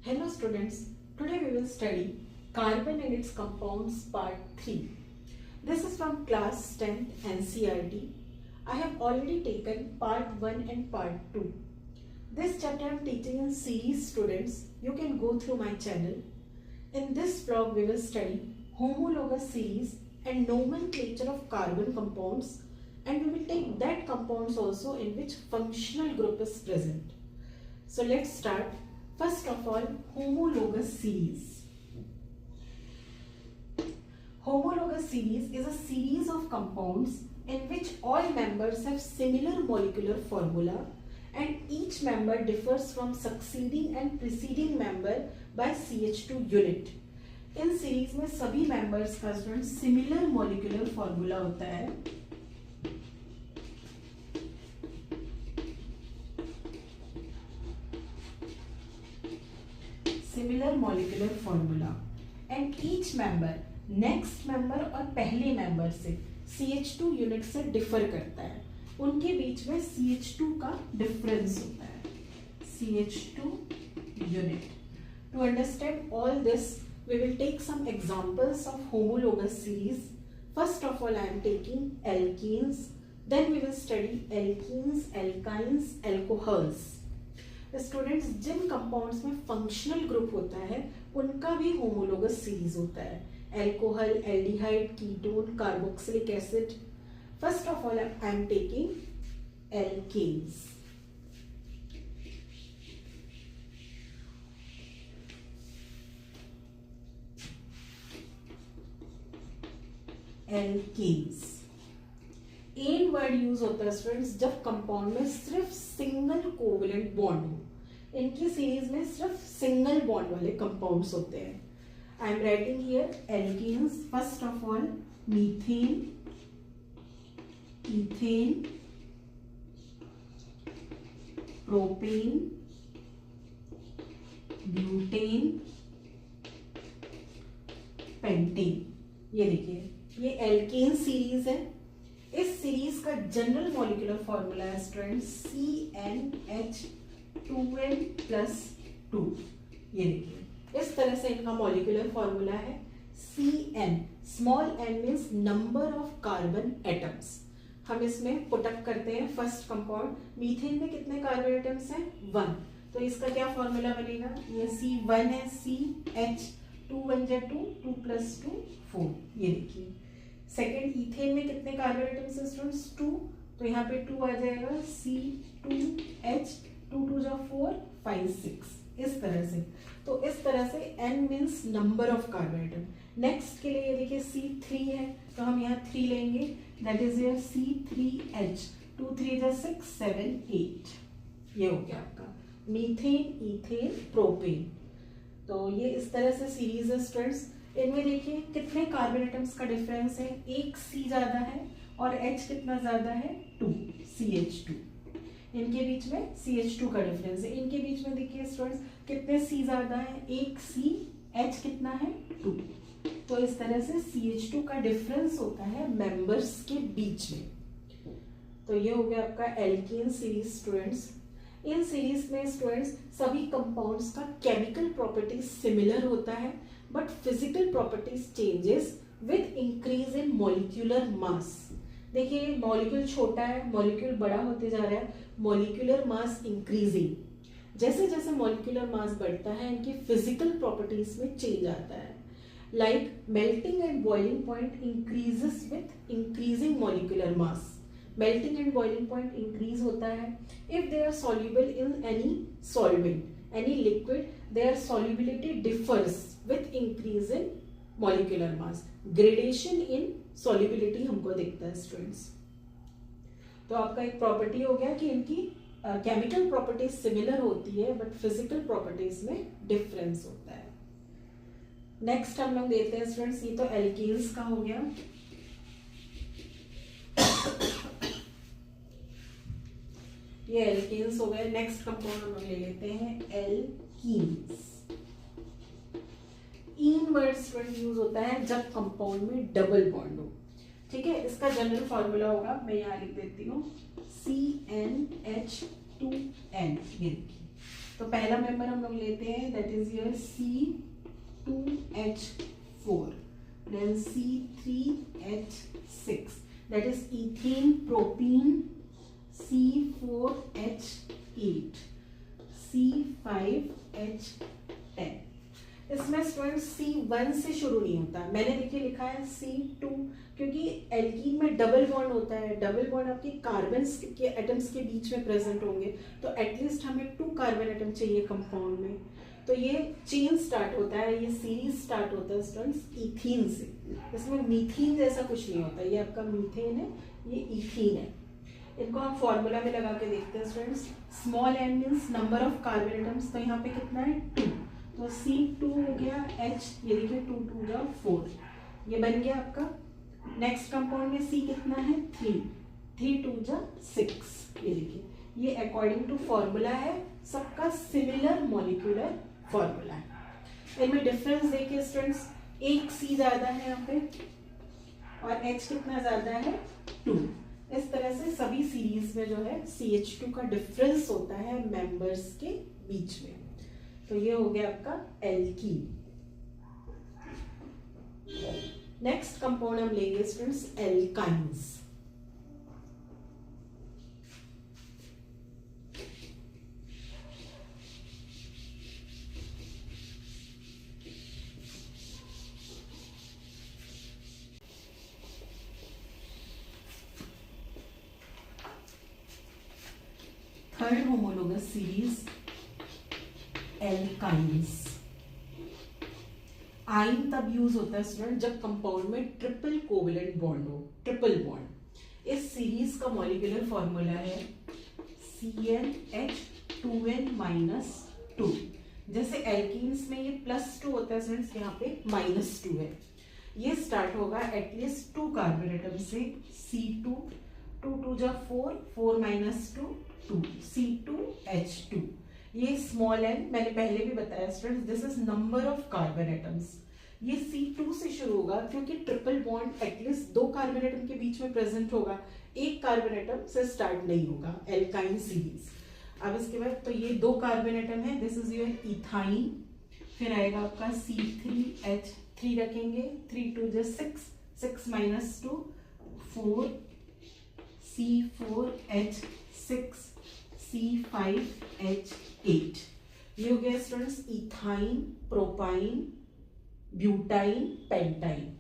Hello students, today we will study carbon and its compounds part 3. This is from class 10th NCERT. I have already taken part 1 and part 2. This chapter I am teaching in series students. You can go through my channel. In this vlog we will study homologous series and nomenclature of carbon compounds, and we will take that compounds also in which functional group is present. So let's start. First of all, homologous series. Homologous series is a series of compounds in which all members have similar molecular formula and each member differs from succeeding and preceding member by CH2 unit. In series में सभी members का similar molecular formula होता है. Similar molecular formula and each member next member और पहले member से CH2 unit से differ करता है. उनके बीच में CH2 का डिफरेंस होता है. CH2 unit. To understand all this, we will take some examples of homologous series. First of all, I am taking alkenes. Then we will study alkenes, alkynes, alcohols. Students, जिन compounds में functional group होता है उनका भी homologous series होता है. Alcohol, aldehyde, ketone, carboxylic acid. First of all I am taking alkenes. Alkenes an word use होता है स्टूडेंट्स जब कंपाउंड में सिर्फ सिंगल कोवेलेंट बॉन्ड हो. इनकी सीरीज में सिर्फ सिंगल बॉन्ड वाले कंपाउंड्स होते हैं. I am writing here alkanes. First of all methane, ethane, propane, butane, pentane. ये देखिए, ये एल्केन सीरीज है. इस सीरीज का जनरल मॉलिक्यूलर फॉर्मूला है स्टूडेंट्स CnH2n+2. ये देखिए, इस तरह से इनका मॉलिक्यूलर फॉर्मूला है. Cn, small n means number of carbon atoms. हम इसमें पुटअप करते हैं फर्स्ट कंपाउंड. मीथेन में कितने कार्बन एटम्स हैं? 1. तो इसका क्या फॉर्मूला बनेगा? ये C1 है. CH2 1 जा 2, 2 + 2 4. ये देखिए. सेकेंड, इथेन में कितने कार्बन एटम्स हैं स्टूडेंट्स? 2. तो यहाँ पे 2 आ जाएगा. C2H 2 2 जा 4 5 6. इस तरह से. तो इस तरह से n means number of carbon atom. Next के लिए देखिए C3 है, तो हम यहाँ 3 लेंगे. दैट इज योर C3H 2 3 जा 6 7 8. ये हो गया आपका मीथेन, इथेन, प्रोपेन. तो ये इस तरह से सीरीज है स्टूडेंट्स. इनमें देखिए कितने कार्बन एटम्स का डिफरेंस है. एक C ज्यादा है और H कितना ज्यादा है? 2. CH2. इनके बीच में CH2 का डिफरेंस है. इनके बीच में देखिए स्टूडेंट्स कितने C ज्यादा है? एक C, H कितना है? 2. तो इस तरह से CH2 का डिफरेंस होता है मेंबर्स के बीच में. तो ये हो गया आपका एल्केन सीरीज स्टूडेंट्स. इन सीरीज में स्टूडेंट्स सभी कंपाउंड्स का केमिकल प्रॉपर्टीज सिमिलर होता है, but physical properties changes with increase in molecular mass. देखिए, मॉलिक्यूल छोटा है, मॉलिक्यूल बड़ा होते जा रहा है. Molecular mass increasing. जैसे जैसे मॉलिक्यूलर मास बढ़ता है इनकी फिजिकल प्रॉपर्टीज में चेंज आता है. Like melting and boiling point increases with increasing molecular mass. Melting and boiling point increase होता है if they are soluble in any solvent, any liquid. their solubility differs with increase in molecular mass. Gradation in solubility हमको दिखता है students. तो आपका एक property हो गया कि इनकी केमिकल प्रॉपर्टीज सिमिलर होती है बट फिजिकल प्रॉपर्टीज में डिफरेंस होता है. नेक्स्ट हम लोग देखते हैं स्टूडेंट्स, ये तो एल्केन्स का हो गया. ये एल्केन्स हो गए. नेक्स्ट कंपाउंड हम लोग ले लेते हैं एल्कीन्स. इन वर्ड स्टूडेंट यूज होता है जब कंपाउंड में डबल बॉन्ड हो. ठीक है, इसका जनरल फॉर्मूला होगा, मैं यहाँ लिख देती हूँ CnH2n. ये देखिए, तो पहला मेंबर हम लोग लेते हैं, that is your C2H4, then C3H6, that is ethene propene, C4H8, C5H10। इसमें स्टूडेंट C1 से शुरू नहीं होता, मैंने देखिए लिखा है C2, क्योंकि एल्कीन में डबल बॉन्ड होता है, डबल बॉन्ड आपके कार्बन के एटम्स के बीच में प्रेजेंट होंगे, तो एटलीस्ट हमें 2 कार्बन एटम चाहिए कंपाउंड में। तो ये चेन स्टार्ट होता है, ये सीरीज स्टार्ट होता है स्टूडेंट्स इथीन से। इसमें मीथीन जैसा कुछ नहीं होता, ये आपका मीथेन है, ये इथीन है। इनको हम फॉर्मूला में लगा के देखते हैं students. Small N means number of carbon atoms, तो यहाँ पे कितना है 2, तो C2 हो गया H, ये देखिए 2 2 जा 4, ये बन गया आपका। नेक्स्ट कंपाउंड में C कितना है 3, 3 2 जा 6, ये देखिए, ये अकॉर्डिंग टू फॉर्मूला है, सबका सिमिलर मॉलिक्यूलर फॉर्मूला है। इनमें डिफरेंस देखिए स्टूडेंट्स, एक C ज्यादा है यहाँ पे और H कितना ज्यादा है 2। इस तरह से सभी सीरीज में जो है CH2 का डिफरेंस होता है मेंबर्स के बीच में। तो ये हो गया आपका एल्कीन। नेक्स्ट कंपाउंड हम लेंगे students alkynes. Third homologous series alkynes. आइन तब यूज होता है स्टूडेंट जब कंपाउंड में ट्रिपल कोवेलेंट बॉन्ड हो, ट्रिपल बॉन्ड। इस सीरीज का मॉलिक्यूलर फॉर्मूला है CnH2n-2। जैसे एल्कीन्स में ये +2 होता है स्टूडेंट्स, यहाँ पे -2 है। ये स्टार्ट होगा एटलीस्ट 2 कार्बन एटम से, C2, 2 2 जा 4, 4 - 2 2, C2H2। ये स्मॉल एन मैंने पहले भी बताया students, this is number of carbon atoms. ये C2 से शुरू होगा क्योंकि triple bond at least 2 carbon atom के बीच में प्रेजेंट होगा, एक कार्बन एटम से स्टार्ट नहीं होगा एल्काइन सीरीज। अब इसके बाद तो ये 2 कार्बन एटम है, दिस इज योर इथाइन। फिर आएगा आपका C3H3 रखेंगे, 3 2 जा 6, 6 - 2 4, C4H6, C5H8। ये हो गया students ethyne, propyne, butyne, pentyne.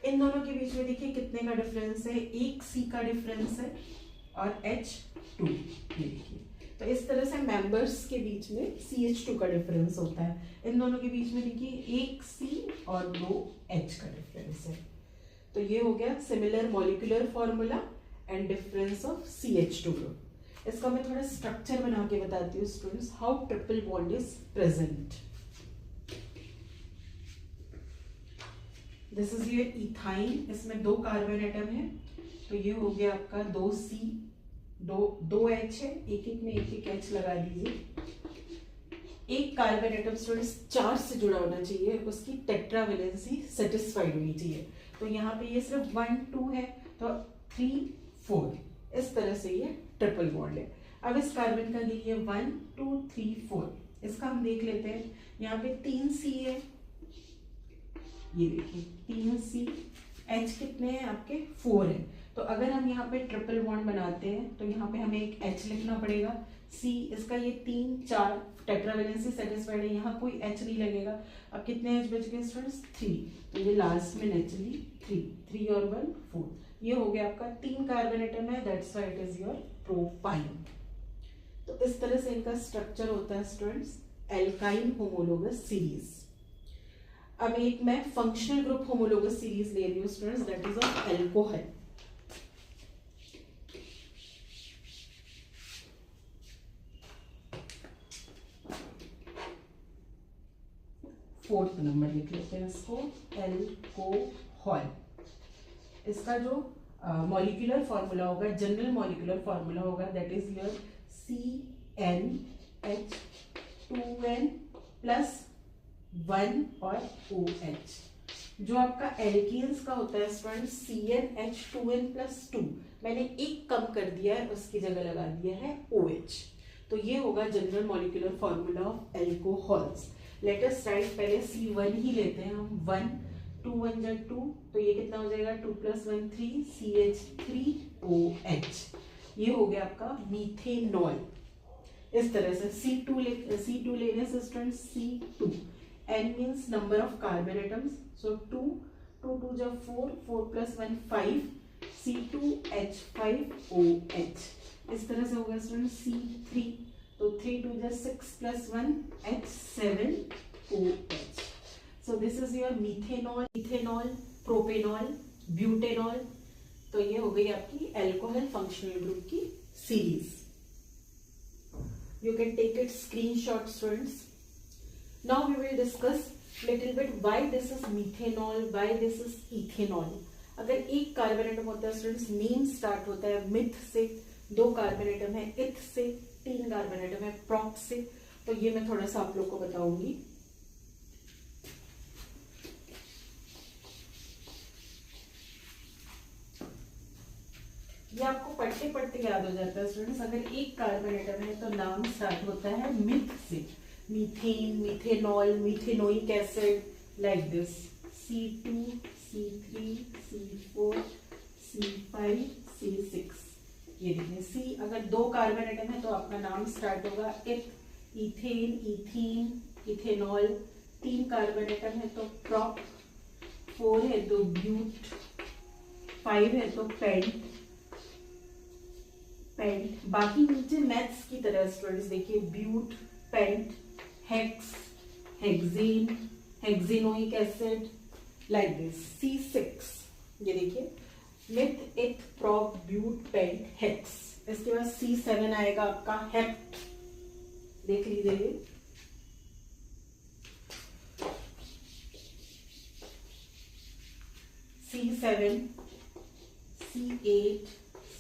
इन दोनों के बीच में देखिए कितने का डिफरेंस है, 1 C का डिफरेंस है और H2। देखिए तो इस तरह से मेंबर्स के बीच में CH2 का डिफरेंस होता है। इन दोनों के बीच में देखिए 1 C और 2 H का डिफरेंस है। तो ये हो गया similar molecular formula and difference of CH2 group. इसका मैं थोड़ा स्ट्रक्चर बना के बताती हूँ students, how triple bond is present. This is your ethyne, इसमें 2 कार्बन एटम है, तो ये हो गया आपका 2C, 2 H है, एक में एक H लगा दीजिए। एक कार्बन एटम स्टूडेंट्स 4 से जुड़ा होना चाहिए, उसकी टेट्रावेलेंसी सेटिस्फाइड होनी चाहिए। तो यहाँ पे ये सिर्फ 1 2 है, तो 3 4, इस तरह से ये ट्रिपल बॉन्ड है। अब इस कार्बन का देखिए 1 2 3 4, इसका हम देख लेते हैं। यहाँ पे 3 C है, ये देखिए 3 C, H कितने हैं आपके 4 है। तो अगर हम यहाँ पे ट्रिपल बॉन्ड बनाते हैं तो यहाँ पे हमें एक H लिखना पड़ेगा, C इसका ये 3 4 टेट्रावेलेंसी सेटिस्फाइड है, यहाँ कोई H नहीं लगेगा। अब कितने H बच गए स्टूडेंट्स 3, तो ये लास्ट में नेचुरली 3 और 1 4, ये हो गया आपका 3 कार्बन एटम है, that's why it is your propyne. तो इस तरह से इनका स्ट्रक्चर होता है स्टूडेंट्स एल्काइन होमोलोगस सीरीज। अब एक मैं फंक्शनल ग्रुप होमोलोगस सीरीज ले रही हूँ students, that is of alcohol. Fourth number लिख लेते हैं इसको, एल्कोहल। इसका जो मॉलिक्यूलर फॉर्मूला होगा, जनरल मॉलिक्यूलर फॉर्मूला होगा, दैट इज योर CnH2n+1 और OH। जो आपका एल्कीन्स का होता है स्टूडेंट CnH2n+2, मैंने एक कम कर दिया है, उसकी जगह लगा दिया है OH। तो ये होगा general molecular formula of alcohols. Let us right, पहले C1 ही लेते हैं हम। 1 2 1 जा 2, तो ये कितना हो जाएगा 2 + 1 3 CH3OH। ये हो गया आपका मीथेनॉल। इस तरह से C2 लेने से student C2, N means number of carbon atoms, सो 2 2 2 जा 4 4 + 1 5 C2H5OH। इस तरह से होगा स्टूडेंट C3, तो 3 2 जा 6 + 1 H7OH। So this is your methanol, ethanol, propanol, butanol. तो ये हो गई आपकी एल्कोहल फंक्शनल ग्रुप की series. You can take it screenshot, students. Now we will discuss little bit why this is methanol, why this is ethanol. अगर एक carbon atom होता है स्टूडेंट्स, नेम स्टार्ट होता है मिथ से, 2 कार्बन एटम है इथ से, 3 कार्बन एटम है प्रोप से। तो ये मैं थोड़ा सा आप लोग को बताऊंगी। ये आपको पढ़ते पढ़ते याद हो जाता है स्टूडेंट्स। अगर एक कार्बन एटम है तो नाम स्टार्ट होता है मिथ से, methane, methanol, methanoic acid, like this C2 C3 C4 C5 C6। ये देखिए C, अगर 2 कार्बन एटम है तो आपका नाम स्टार्ट होगा इथ, ethane, ethene, ethanol. 3 carbon atom है तो प्रोप, 4 है तो ब्यूट, 5 है तो पेंट। बाकी नीचे मैथ्स की तरह स्टूडेंट्स देखिए, but, pent, hex, hexane, hexanoic acid, like this C6। ये देखिए मिथ, इथ, प्रोप, ब्यूट, पेंट, हेक्स। इसके बाद C7 आएगा आपका हेप्ट, देख लीजिए C7, C8,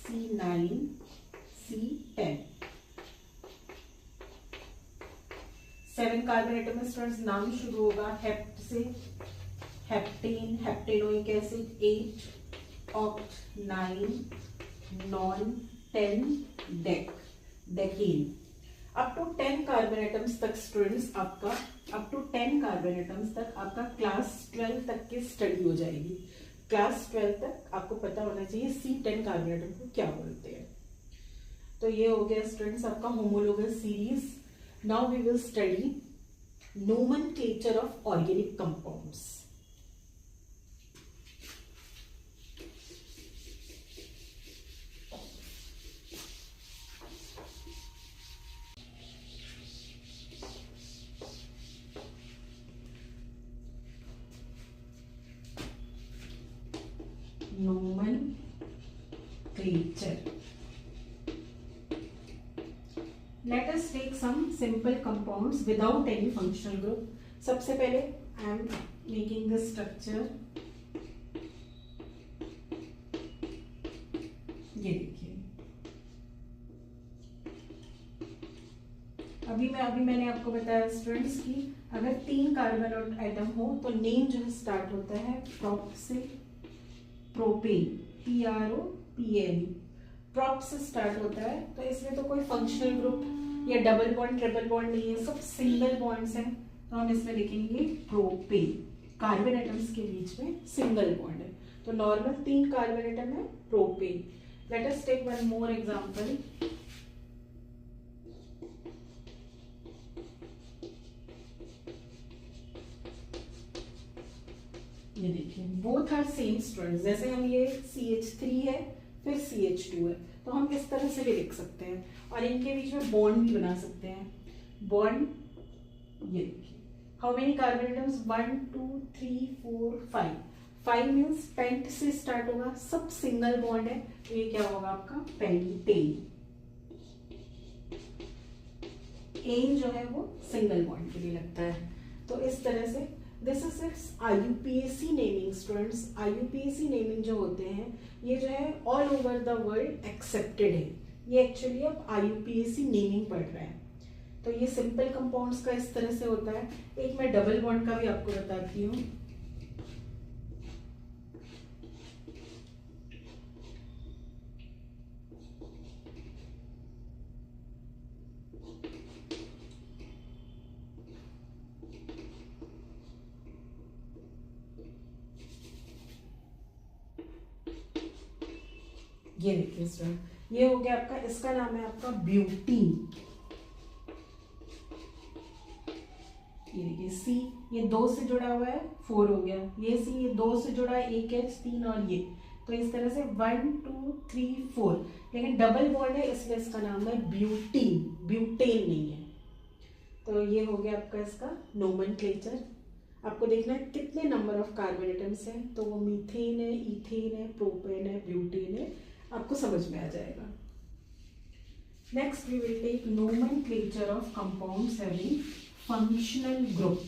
C9, C10। 7 carbon atom students, नाम शुरू होगा हेप्ट से, heptane, heptanoic acid, 8 oct, 9 non, 10 dec, decane. Up to 10 carbon atoms तक स्टूडेंट्स आपका, अप टू 10 कार्बन एटम्स तक आपका क्लास 12 तक की स्टडी हो जाएगी। क्लास 12 तक आपको पता होना चाहिए C10 कार्बन एटम को क्या बोलते हैं। तो ये हो गया स्टूडेंट्स आपका homologous series. Now we will study nomenclature of organic compounds. Nomenclature. Let us take some simple compounds without any functional group. सबसे पहले I am making the structure. ये देखिए, अभी मैंने आपको बताया स्टूडेंट्स कि अगर 3 कार्बन एटम हो तो नेम जो है स्टार्ट होता है प्रोप से, प्रोपेन, PROPAN, प्रोप से स्टार्ट होता है। तो इसमें तो कोई फंक्शनल ग्रुप या डबल बॉन्ड, ट्रिपल बॉन्ड नहीं है, सब सिंगल बॉन्ड्स हैं। तो हम इसमें लिखेंगे प्रोपेन, कार्बन एटम्स के बीच में सिंगल बॉन्ड है। तो नॉर्मल 3 कार्बन एटम है propane. Let us take one more example. ये देखिए बोथ आर सेम स्टूडेंट्स। जैसे हम ये CH3 है फिर CH2 है, तो हम इस तरह से भी लिख सकते हैं और इनके बीच में बॉन्ड भी बना सकते हैं। बॉन्ड, ये देखिए how many carbon atoms, 1 2 3 4 5। 5 means pent से स्टार्ट होगा, सब सिंगल बॉन्ड है। तो ये क्या होगा आपका पेंटेन। एन जो है वो सिंगल बॉन्ड के लिए लगता है। तो इस तरह से this is it's IUPAC naming students. IUPAC naming जो होते हैं ये जो है all over the world accepted है। ये एक्चुअली अब IUPAC नेमिंग पढ़ रहे हैं। तो ये सिंपल कंपाउंड्स का इस तरह से होता है। एक मैं डबल बॉन्ड का भी आपको बताती हूँ। ये देखिए स्टूडेंट, ये हो गया आपका, इसका नाम है आपका ब्यूटीन। ये देखिए सी, ये 2 से जुड़ा हुआ है 4 हो गया, ये सी, ये 2 से जुड़ा है 1 H 3 और ये, तो इस तरह से 1 2 3 4, लेकिन डबल बॉन्ड है इसलिए इसका नाम है ब्यूटीन, ब्यूटेन नहीं है। तो ये हो गया आपका इसका नोमेनक्लेचर। आपको देखना है कितने नंबर ऑफ कार्बन एटम्स हैं, तो वो मीथेन है, इथेन है, प्रोपेन है, ब्यूटेन है, आपको समझ में आ जाएगा। Next we will take nomenclature of compounds having functional group.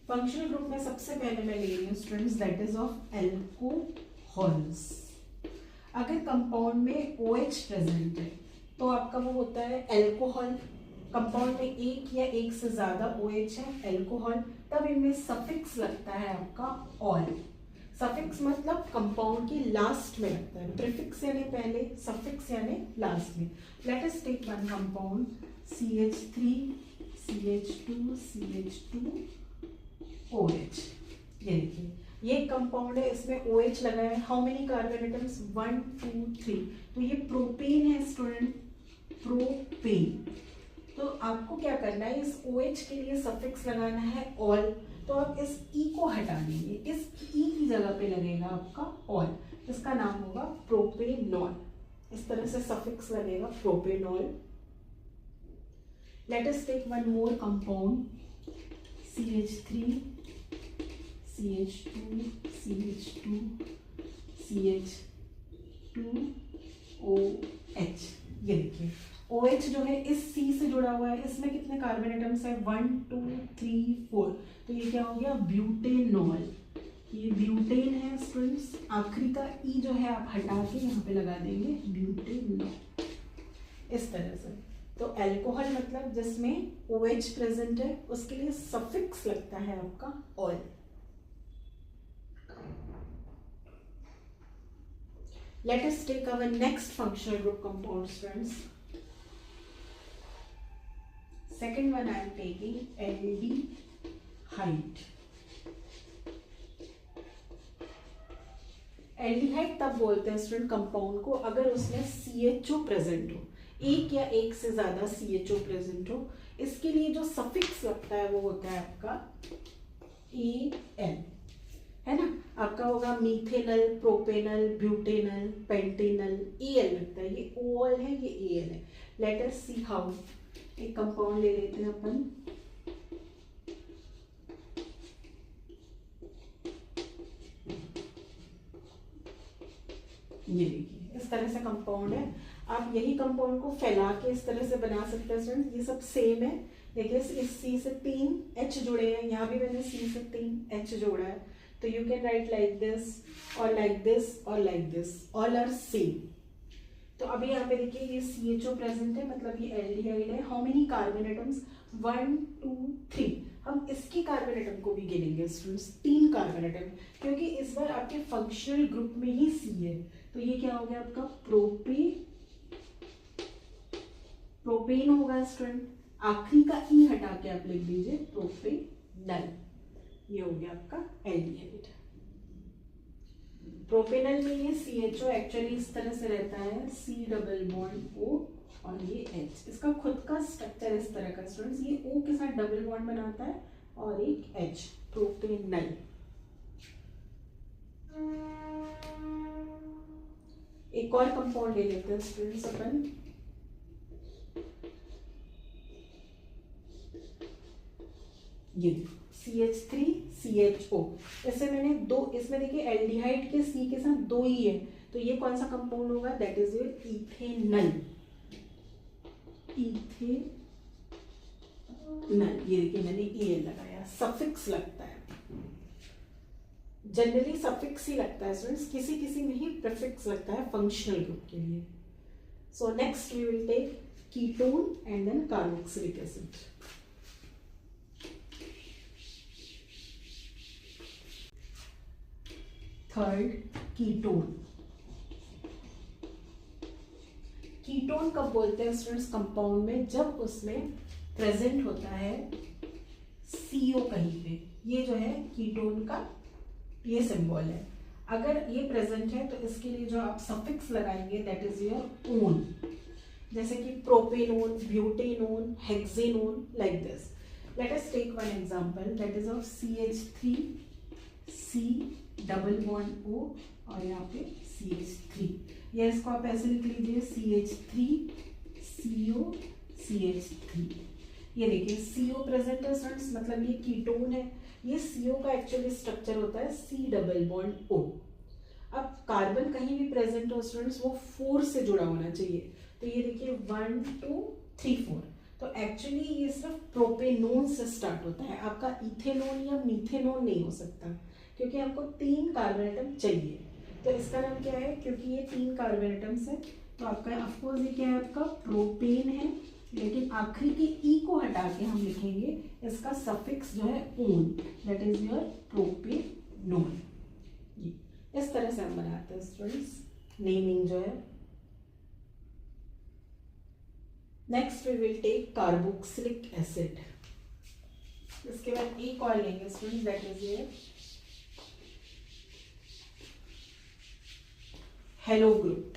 Functional group में सबसे पहले मैं ले रही हूँ students, that is of alcohols. अगर कंपाउंड में OH प्रेजेंट है तो आपका वो होता है एल्कोहल। कंपाउंड में एक या एक से ज्यादा OH है, एल्कोहल, तब इनमें सफिक्स लगता है आपका ऑल। सफिक्स मतलब कंपाउंड की लास्ट में लगता है, प्रीफिक्स यानी पहले, सफिक्स यानी लास्ट में। Let us take one compound CH3 CH2 CH2 OH। ये देखिए ये कंपाउंड है, इसमें OH लगा है। How many carbon atoms? 1 2 3, तो ये प्रोपेन है स्टूडेंट, प्रोपेन। तो आपको क्या करना है, इस OH के लिए सफिक्स लगाना है ऑल, तो आप इस E को हटा देंगे, इस E की जगह पे लगेगा आपका ऑल, इसका नाम होगा प्रोपेनॉल। इस तरह से सफिक्स लगेगा propanol. Let us take one more compound CH3 CH2 CH2 CH2 OH। ये देखिए OH जो है इस C से जुड़ा हुआ है, इसमें कितने कार्बन एटम्स है? 1 2 3 4, तो ये क्या हो गया? ब्यूटेनॉल। ये ब्यूटेन है स्टूडेंट्स। आखिरी का E जो है आप हटा के यहाँ पे लगा देंगे, ब्यूटेनॉल, इस तरह से। तो एल्कोहल मतलब जिसमें OH प्रेजेंट है, उसके लिए सफिक्स लगता है आपका all. Let us take our next functional group compounds, friends. Second one I am taking aldehyde. Aldehyde तब बोलते हैं स्टूडेंट कंपाउंड को अगर उसमें CHO प्रेजेंट हो, एक या एक से ज्यादा CHO प्रेजेंट हो। इसके लिए जो सफिक्स लगता है वो होता है आपका AL, है ना। आपका होगा methanal, propanal, butanal, Pantanal, AL लगता है। ये OL है, ये AL है। Let us see how. एक कंपाउंड ले लेते हैं अपन, ये देखिए इस तरह से कंपाउंड है। आप यही कंपाउंड को फैला के इस तरह से बना सकते हैं स्टूडेंट। ये सब सेम है। देखिए इस C से 3 H जुड़े हैं, यहाँ भी मैंने C से 3 H जोड़ा है, तो you can write like this और लाइक दिस और like this, all are same. तो अभी यहाँ पे देखिए ये CHO प्रेजेंट है, मतलब ये एल्डिहाइड है। How many carbon atoms? 1 2 3। हम इसकी कार्बन एटम को भी गिनेंगे स्टूडेंट्स, 3 कार्बन एटम, क्योंकि इस बार आपके फंक्शनल ग्रुप में ही C है। तो ये क्या हो गया आपका? प्रोपेन होगा स्टूडेंट। आखिरी का E हटा के आप लिख दीजिए प्रोपेनल। ये हो गया आपका एल्डिहाइड। प्रोपेनल में ये CHO एक्चुअली इस तरह से रहता है, C डबल बॉन्ड O और ये H। इसका खुद का स्ट्रक्चर इस तरह का स्टूडेंट्स, ये O के साथ डबल बॉन्ड बनाता है और एक H, प्रोपेनल। एक और कंपाउंड ले लेते हैं स्टूडेंट्स अपन, ये CH3 CHO। इससे मैंने दो, इसमें देखिए एल्डिहाइड के C के साथ 2 ही है, तो ये कौन सा कंपाउंड होगा? That is your ethanal. Ethanal, ये देखिए मैंने EL लगाया, सफिक्स लगता है। जनरली सफिक्स ही लगता है स्टूडेंट्स, किसी किसी में ही प्रीफिक्स लगता है फंक्शनल ग्रुप के लिए। So next we will take ketone and then carboxylic acid. Third, ketone. Ketone कब बोलते हैं स्टूडेंट्स? कंपाउंड में जब उसमें प्रेजेंट होता है CO कहीं पे। ये जो है कीटोन का ये सिंबल है। अगर ये प्रेजेंट है तो इसके लिए जो आप सफिक्स लगाएंगे दैट इज योर ओन, जैसे कि propanone, butanone, hexanone, like this. Let us take one example that is of CH3 C double bond O और यहाँ पे CH3, या इसको आप ऐसे लिख लीजिए CH3 CO CH3। ये देखिए CO प्रेजेंट है स्टूडेंट्स, मतलब ये कीटोन है। ये CO का एक्चुअली स्ट्रक्चर होता है C डबल बॉन्ड O। अब कार्बन कहीं भी प्रेजेंट हो स्टूडेंट्स वो 4 से जुड़ा होना चाहिए, तो ये देखिए 1 2 3 4, तो एक्चुअली ये सिर्फ प्रोपेनोन से स्टार्ट होता है, आपका इथेनोन या मीथेनोन नहीं हो सकता, क्योंकि हमको 3 कार्बन एटम चाहिए। तो इसका नाम क्या है, क्योंकि ये 3 कार्बन एटम्स है तो आपका ऑफकोर्स ये क्या है, आपका प्रोपेन है, लेकिन आखिरी के ई को हटा के हम लिखेंगे इसका सफिक्स जो है own, that is your propanone. इस तरह से हम बनाते हैं स्टूडेंट्स नेमिंग जो है। Next we will take carboxylic acid. इसके बाद एक और लेंगे students that is your halo group.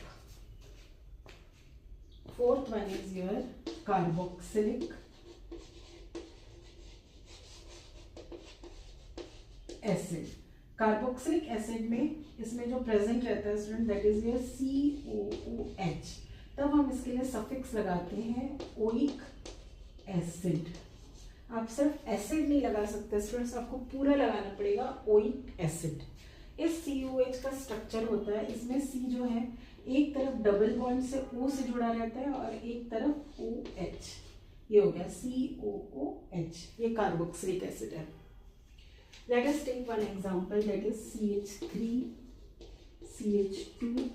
Fourth one is your carboxylic acid. Carboxylic acid में इसमें जो प्रेजेंट रहता है student that is your COOH, तब हम इसके लिए सफिक्स लगाते हैं ओइक एसिड। आप सिर्फ एसिड नहीं लगा सकते स्टूडेंट्स, आपको पूरा लगाना पड़ेगा ओइक एसिड। इस COH का स्ट्रक्चर होता है, इसमें C जो है एक तरफ डबल बॉन्ड से O से जुड़ा रहता है और एक तरफ OH, ये हो गया COOH, ये कार्बोक्सिलिक एसिड है। Let us take one example that is CH3 CH2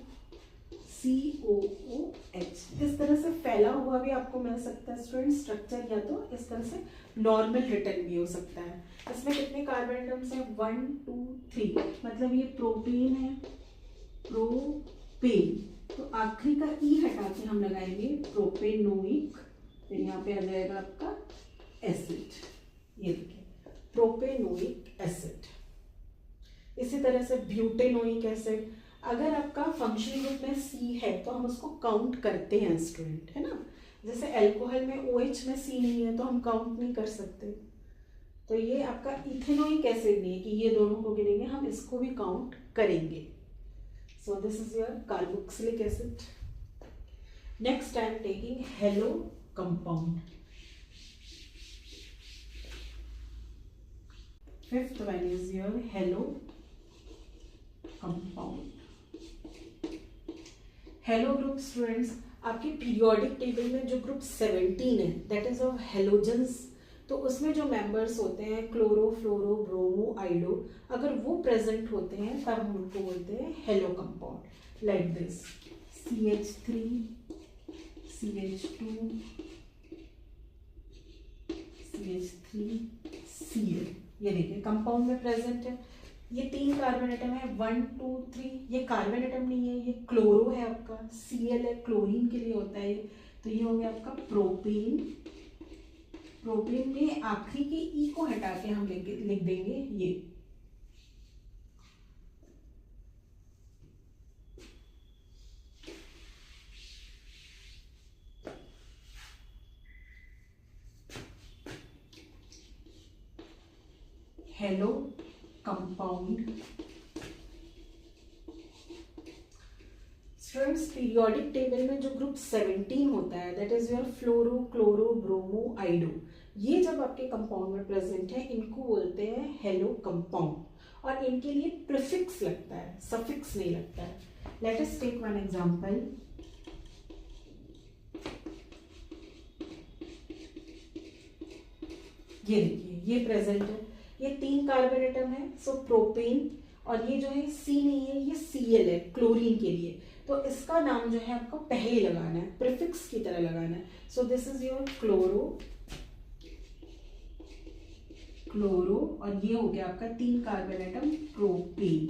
COOH। इस तरह से फैला हुआ भी आपको मिल सकता है स्टूडेंट स्ट्रक्चर, या तो इस तरह से नॉर्मल रिटर्न भी हो सकता है। इसमें कितने कार्बन एटम्स हैं, 1 2 3, मतलब ये प्रोपेन है, प्रोपेन, तो आखिरी का ई हटा के हम लगाएंगे प्रोपेनोइक, फिर यहाँ पे आ जाएगा आपका एसिड, ये देखिए प्रोपेनोइक एसिड। इसी तरह से ब्यूटेनोइक एसिड, अगर आपका फंक्शनल ग्रुप में C है तो हम उसको काउंट करते हैं स्टूडेंट, है ना। जैसे अल्कोहल में OH में C नहीं है तो हम काउंट नहीं कर सकते, तो ये आपका इथेनोइक एसिड नहीं है कि ये दोनों को गिनेंगे, हम इसको भी काउंट करेंगे। So this is your carboxylic acid. Next I am taking hello compound. Fifth one is your hello compound. Hello group students, आपके पीरियोडिक टेबल में जो ग्रुप 17 है दैट इज ऑफ हेलोजेंस, तो उसमें जो मेंबर्स होते हैं क्लोरो, फ्लोरो, ब्रोमो, आइडो, अगर वो प्रेजेंट होते हैं तब हम उनको बोलते हैं hello compound. Like this CH3 CH2 CH3 Cl, ये देखिए कंपाउंड में प्रेजेंट है। ये 3 कार्बन एटम है 1 2 3, ये कार्बन एटम नहीं है, ये क्लोरो है आपका, Cl है क्लोरीन के लिए होता है, तो ये हो गया आपका प्रोपेन। प्रोपेन में आखिरी के ई को हटा के हम लिख देंगे ये halo compound. Students periodic table में जो ग्रुप 17 होता है that is your fluoro, chloro, bromo, iodo, ये जब आपके कंपाउंड में प्रेजेंट है इनको बोलते हैं हेलो कंपाउंड, और इनके लिए प्रीफिक्स लगता है, सफिक्स नहीं लगता है। Let us take one example. ये देखिए ये प्रेजेंट है, ये 3 कार्बन एटम है, सो प्रोपेन, और ये जो है C नहीं है, ये Cl है क्लोरीन के लिए, तो इसका नाम जो है आपको पहले लगाना है, प्रीफिक्स की तरह लगाना है। So this is your chloro, chloro, और ये हो गया आपका 3 carbon atom propane,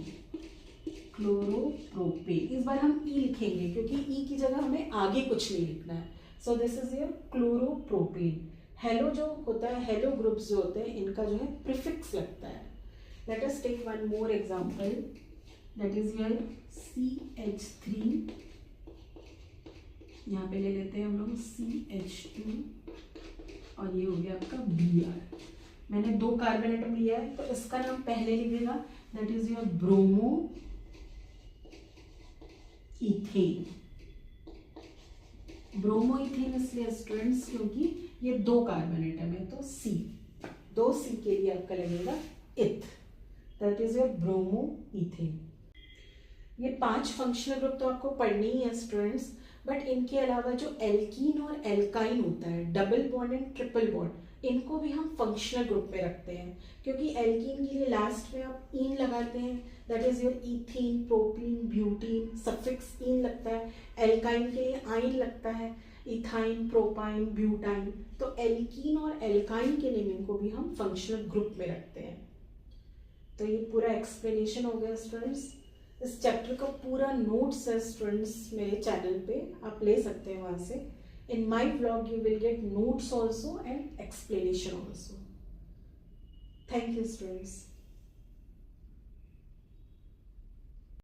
chloro propane. इस बार हम ई लिखेंगे क्योंकि ई की जगह हमें आगे कुछ नहीं लिखना है। So this is your chloro propane. Hello जो होता है, हेलो ग्रुप्स जो होते हैं इनका जो है प्रीफिक्स लगता है। Let us take one more example, that is your CH3, यहाँ पे ले लेते हैं हम लोग CH2 और ये हो गया आपका Br। मैंने 2 कार्बन एटम लिया है तो इसका नाम पहले लिखेगा, that is your bromo ethane. Bromo ethane इसलिए स्टूडेंट्स क्योंकि ये 2 कार्बन एटम है, तो C, 2 C के लिए आपका लगेगा इथ, that is your bromo ethane. ये 5 फंक्शनल ग्रुप तो आपको पढ़नी ही है स्टूडेंट्स, बट इनके अलावा जो एल्कीन और एल्काइन होता है, double bond and triple bond, इनको भी हम फंक्शनल ग्रुप में रखते हैं, क्योंकि एल्कीन के लिए लास्ट में आप ईन लगाते हैं, that is your ethene, propene, butene, suffix ene लगता है। एल्काइन के लिए आइन लगता है, इथाइन, प्रोपाइन, ब्यूटाइन। तो एल्कीन और एल्काइन के नेमिंग को भी हम फंक्शनल ग्रुप में रखते हैं। तो ये पूरा एक्सप्लेनेशन हो गया स्टूडेंट्स। इस चैप्टर का पूरा नोट्स है स्टूडेंट्स मेरे चैनल पे, आप ले सकते हैं वहाँ से। In my vlog you will get notes also and explanation also. Thank you students.